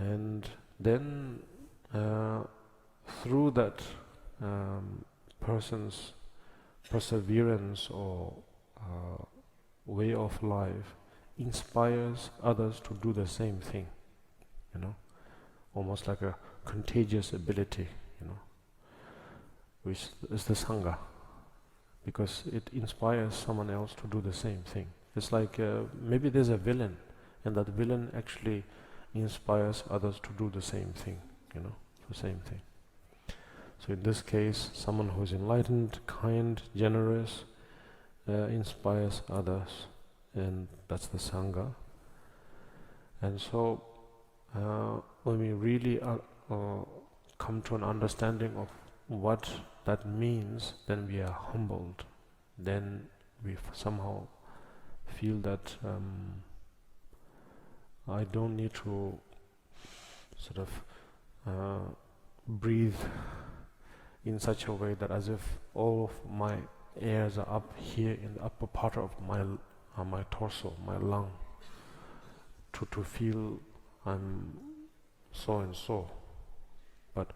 And then through that person's perseverance or way of life inspires others to do the same thing, almost like a contagious ability, which is the Sangha, because it inspires someone else to do the same thing. It's like maybe there's a villain, and that villain actually inspires others to do the same thing, the same thing. So in this case, someone who is enlightened, kind, generous, inspires others, and that's the Sangha. And so when we really come to an understanding of what that means, then we are humbled. Then we somehow feel that I don't need to sort of breathe in such a way that as if all of my airs are up here in the upper part of my torso, my lung, to feel I'm so and so, but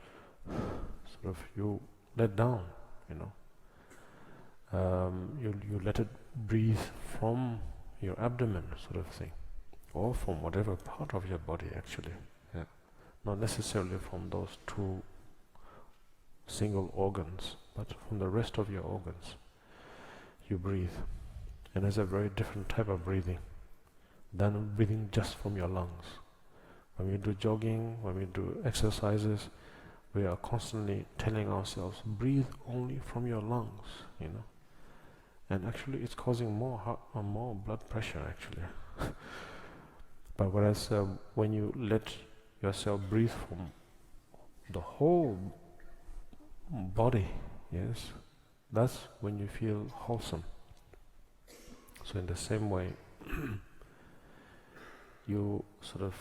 sort of you let down, you let it breathe from your abdomen, sort of thing, or from whatever part of your body actually, not necessarily from those two single organs, but from the rest of your organs. You breathe, and it's a very different type of breathing than breathing just from your lungs. When we do jogging, when we do exercises, we are constantly telling ourselves, breathe only from your lungs, and actually it's causing more blood pressure actually. But whereas when you let yourself breathe from the whole body, yes, that's when you feel wholesome. So in the same way, you sort of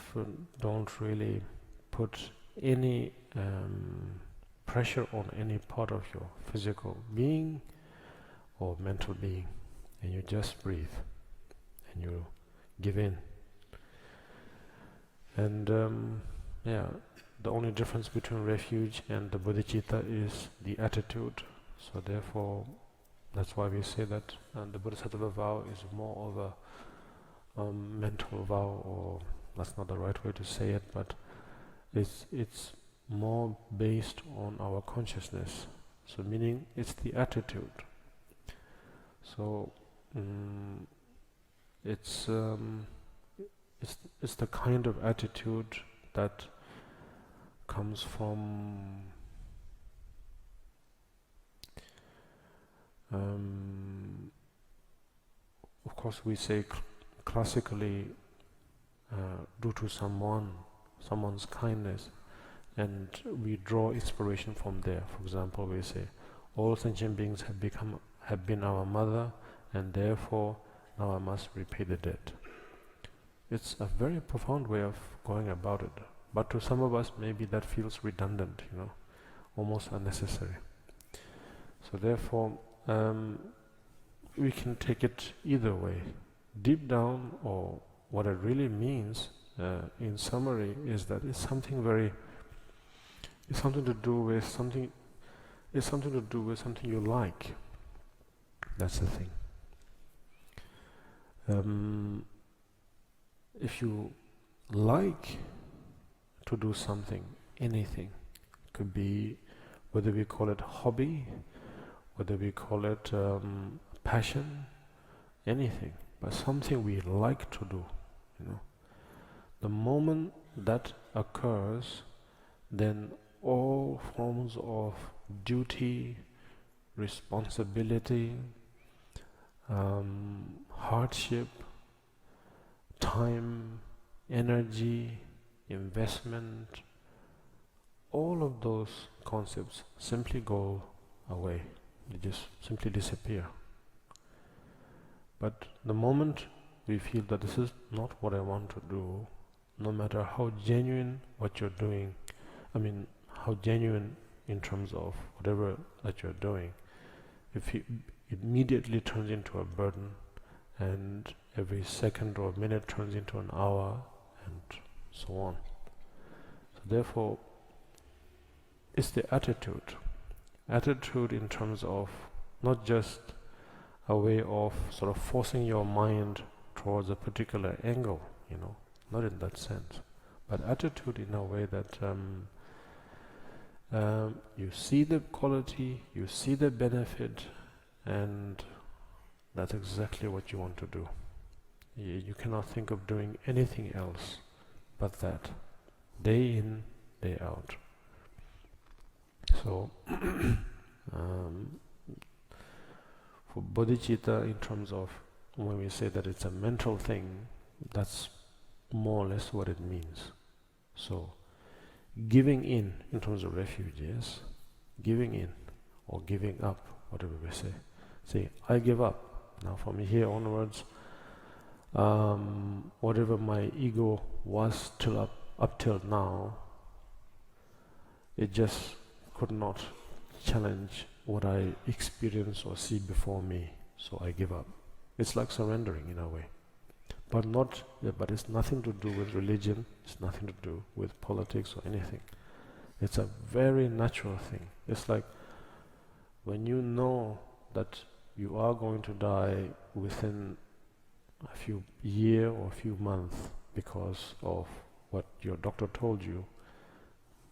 don't really put any pressure on any part of your physical being or mental being, and you just breathe and you give in. And the only difference between refuge and the bodhicitta is the attitude. So therefore, that's why we say that the bodhisattva vow is more of a mental vow, or that's not the right way to say it, but it's more based on our consciousness. So meaning it's the attitude. So it's the kind of attitude that comes from of course we say classically due to someone's kindness, and we draw inspiration from there. For example, we say all sentient beings have been our mother, and therefore now I must repay the debt. It's a very profound way of going about it, but to some of us maybe that feels redundant, almost unnecessary. So therefore we can take it either way. Deep down, or what it really means in summary is that it's something to do with something you like. That's the thing. If you like to do something, anything, it could be whether we call it hobby, whether we call it passion, anything, but something we like to do, the moment that occurs, then all forms of duty, responsibility, hardship, time, energy, investment, all of those concepts simply go away. They just simply disappear. But the moment we feel that this is not what I want to do, no matter how genuine what you're doing, how genuine in terms of whatever that you're doing, if it immediately turns into a burden, and every second or minute turns into an hour, and so on, Therefore, it's the attitude. Attitude in terms of not just a way of sort of forcing your mind towards a particular angle, not in that sense, but attitude in a way that you see the quality, you see the benefit, and that's exactly what you want to do. You cannot think of doing anything else but that, day in, day out. So, for bodhicitta, in terms of when we say that it's a mental thing, that's more or less what it means. So, giving in terms of refuge, yes, giving in or giving up, whatever we say. Say, I give up. Now from here onwards, whatever my ego was up till now, it just could not challenge what I experience or see before me, so I give up. It's like surrendering in a way, but it's nothing to do with religion. It's nothing to do with politics or anything. It's a very natural thing. It's like when you know that you are going to die within a few years or a few months because of what your doctor told you.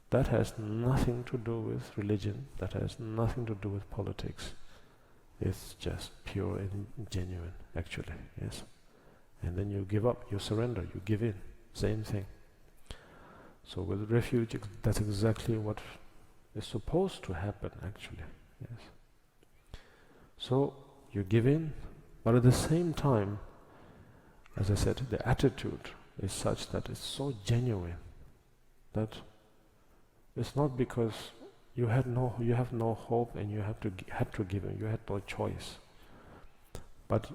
That has nothing to do with religion. That has nothing to do with politics. It's just pure and genuine, actually. Yes. And then you give up, you surrender, you give in. Same thing. So with refuge, that's exactly what is supposed to happen, actually. Yes. So you give in, but at the same time, as I said, the attitude is such that it's so genuine that it's not because you have no hope and you had to give in. You had no choice. But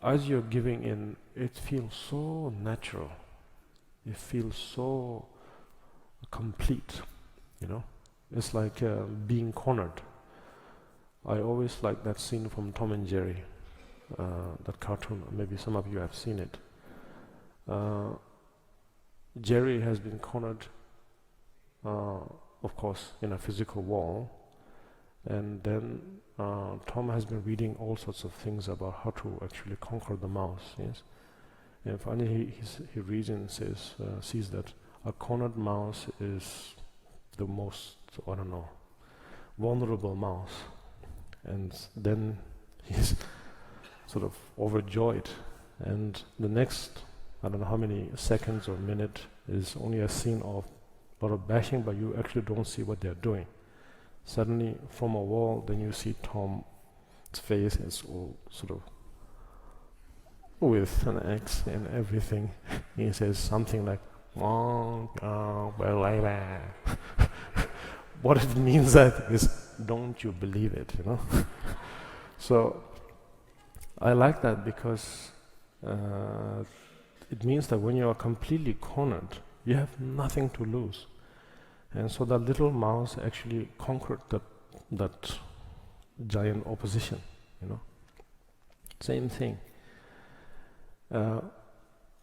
as you're giving in, it feels so natural. It feels so complete. It's like being cornered. I always like that scene from Tom and Jerry, that cartoon. Maybe some of you have seen it. Jerry has been cornered, of course, in a physical wall, and then Tom has been reading all sorts of things about how to actually conquer the mouse. Yes, and finally he reads and sees that a cornered mouse is the most, vulnerable mouse, and then he's sort of overjoyed. And the next, I don't know how many seconds or minute, is only a scene of a lot of bashing, but you actually don't see what they're doing. Suddenly, from a wall, then you see Tom's face is all sort of with an X and everything. He says something like, "Well, like that." What it means is, don't you believe it, So, I like that because it means that when you are completely cornered, you have nothing to lose. And so that little mouse actually conquered that giant opposition, Same thing.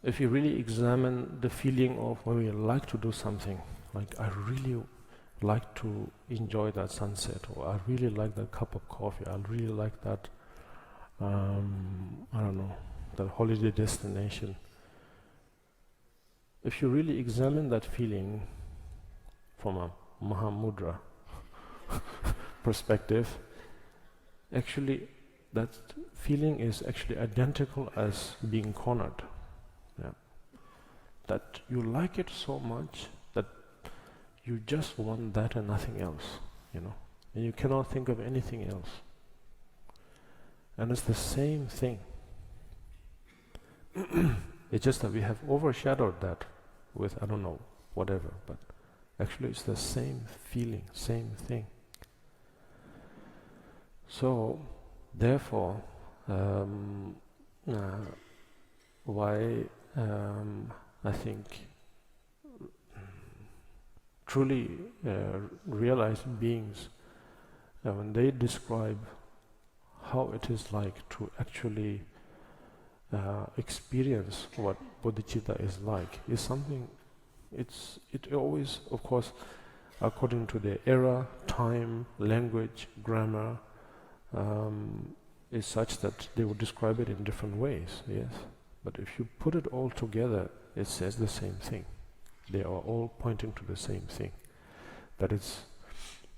If you really examine the feeling of when we like to do something, like I really like to enjoy that sunset, or I really like that cup of coffee, I really like that, that holiday destination. If you really examine that feeling from a Mahamudra perspective, actually that feeling is actually identical as being cornered. Yeah. That you like it so much that you just want that and nothing else, and you cannot think of anything else. And it's the same thing. It's just that we have overshadowed that with, whatever, but actually it's the same feeling, same thing. So, therefore, why I think truly realized beings, when they describe how it is like to actually experience what bodhicitta is like, is something It always, of course, according to the era, time, language, grammar, is such that they would describe it in different ways, yes. But if you put it all together, it says the same thing. They are all pointing to the same thing. That it's,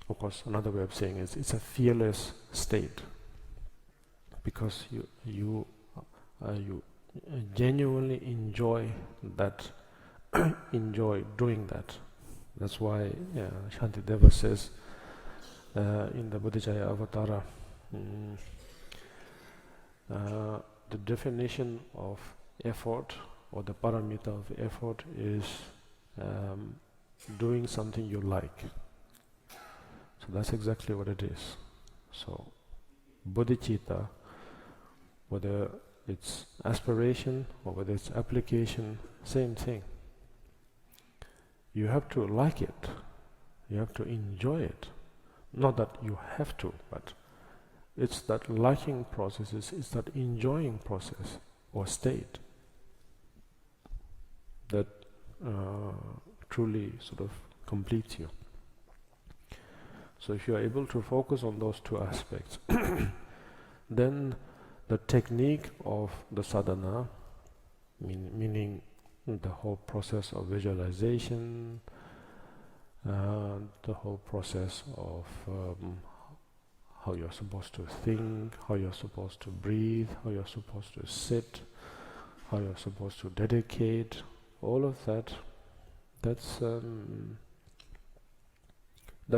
of course, another way of saying is it's a fearless state, because you genuinely enjoy that, enjoy doing that. That's why Shantideva says in the Bodhijaya Avatara, the definition of effort, or the paramita of effort, is doing something you like. So that's exactly what it is. So bodhicitta, whether it's aspiration or whether it's application, same thing. You have to like it. You have to enjoy it. Not that you have to, but it's that liking process, it's that enjoying process or state that truly sort of completes you. So if you are able to focus on those two aspects, then the technique of the sadhana, meaning the whole process of visualization, the whole process of how you're supposed to think, how you're supposed to breathe, how you're supposed to sit, how you're supposed to dedicate, all of that, that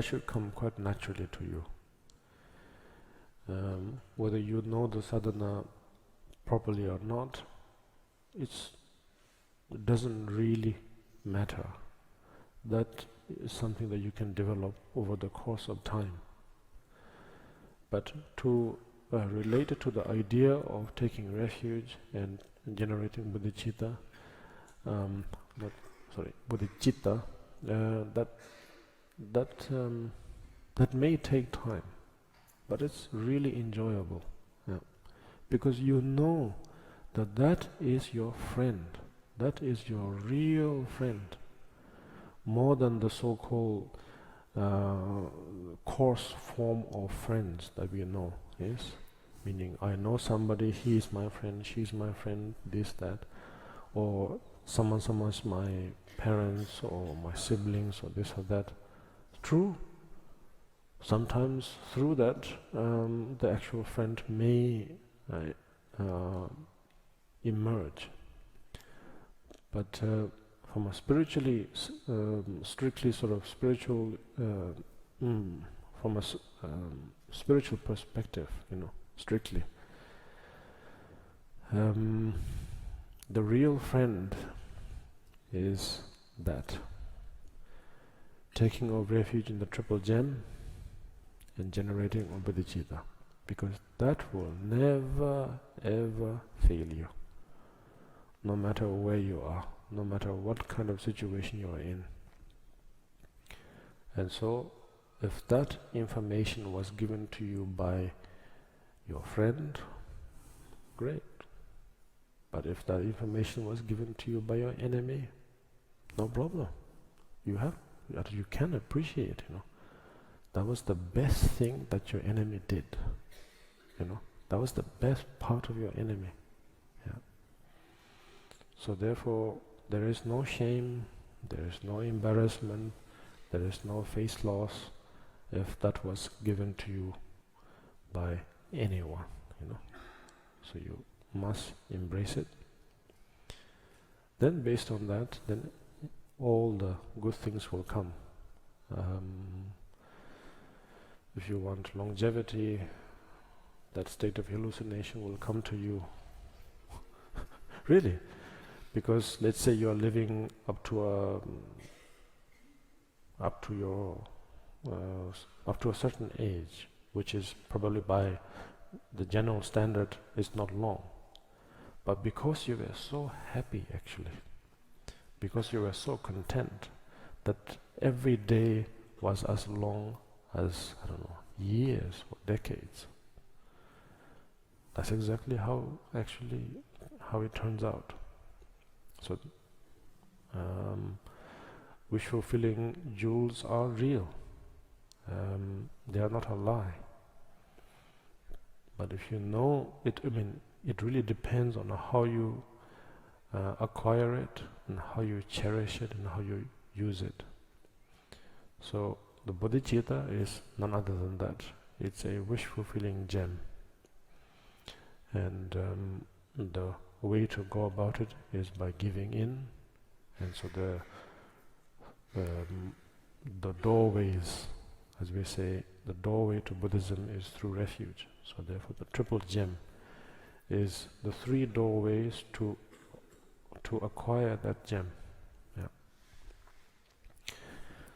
should come quite naturally to you. Whether you know the sadhana properly or not, it doesn't really matter. That is something that you can develop over the course of time. But to relate it to the idea of taking refuge and generating bodhicitta, bodhicitta, that may take time, but it's really enjoyable, because you know that is your friend, that is your real friend, more than the so-called coarse form of friends that we know, yes? Meaning, I know somebody, he is my friend, she's my friend, this, that, or someone's my parents or my siblings or this or that. True, sometimes through that the actual friend may emerge, but from a spiritually, strictly sort of spiritual, from a spiritual perspective, strictly, the real friend is that taking of refuge in the triple gem and generating of bodhicitta, because that will never ever fail you, no matter where you are, no matter what kind of situation you are in. And so, if that information was given to you by your friend, great. But if that information was given to you by your enemy, no problem. You can appreciate, that was the best thing that your enemy did. That was the best part of your enemy. So therefore, there is no shame, there is no embarrassment, there is no face loss if that was given to you by anyone, So you must embrace it. Then based on that, then all the good things will come. If you want longevity, that state of hallucination will come to you. Really, because let's say you are living up to a certain age, which is probably by the general standard is not long, but because you were so happy, actually, because you were so content that every day was as long as, years or decades. That's exactly how it turns out. So wish-fulfilling jewels are real. They are not a lie. But if you know it, it really depends on how you acquire it and how you cherish it and how you use it. So the bodhicitta is none other than that. It's a wish-fulfilling gem. And the way to go about it is by giving in. And so the doorways, as we say, the doorway to Buddhism is through refuge. So therefore the triple gem is the 3 doorways to acquire that gem. Yeah.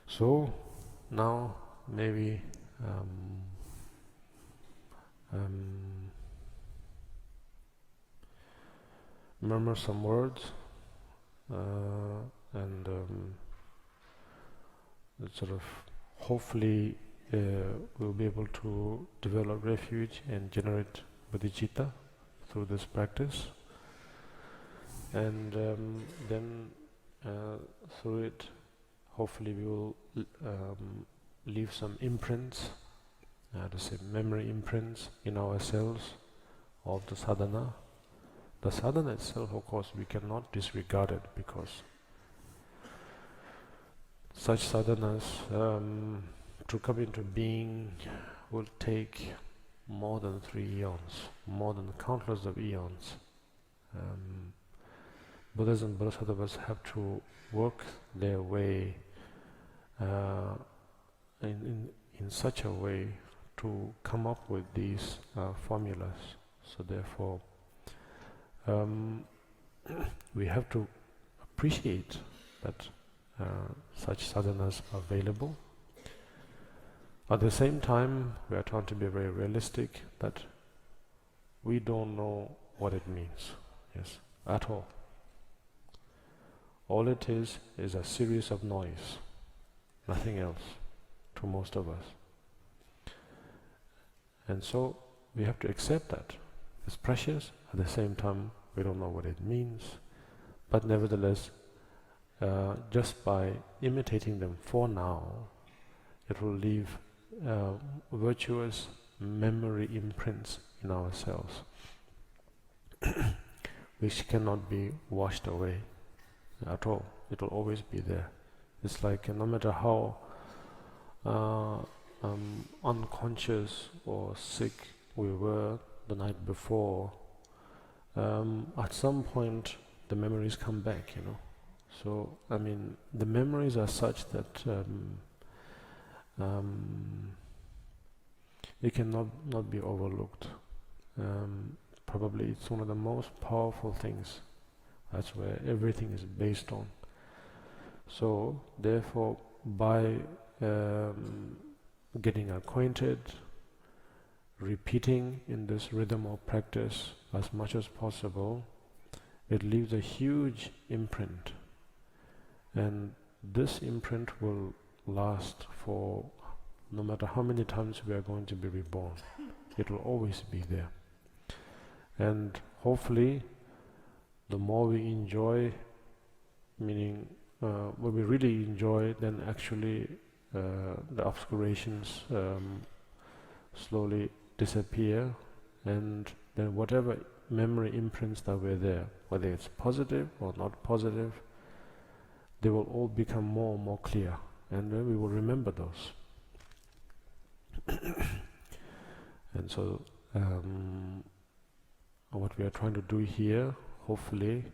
So now maybe murmur some words and sort of hopefully we'll be able to develop refuge and generate bodhicitta through this practice. And then through it, hopefully we will leave some imprints, to say memory imprints in ourselves of the sadhana. The sadhana itself, of course, we cannot disregard it, because such sadhanas to come into being will take more than 3 eons, more than countless of eons. Buddhas and Bodhisattvas have to work their way in such a way to come up with these formulas. So therefore, we have to appreciate that such sadhanas are available. At the same time, we are trying to be very realistic that we don't know what it means, yes, at all. All it is a series of noise, nothing else, to most of us. And so we have to accept that. It's precious, at the same time we don't know what it means, but nevertheless, just by imitating them for now, it will leave virtuous memory imprints in ourselves which cannot be washed away at all. It will always be there. It's like no matter how unconscious or sick we were the night before, at some point the memories come back, you know. So the memories are such that it cannot be overlooked. Probably it's one of the most powerful things. That's where everything is based on. So therefore, by getting acquainted, repeating in this rhythm of practice as much as possible, it leaves a huge imprint. And this imprint will last for no matter how many times we are going to be reborn. It will always be there. And hopefully, the more we enjoy, meaning when we really enjoy, then actually the obscurations slowly disappear, and then whatever memory imprints that were there, whether it's positive or not positive, they will all become more and more clear, and then we will remember those. And so what we are trying to do here, hopefully,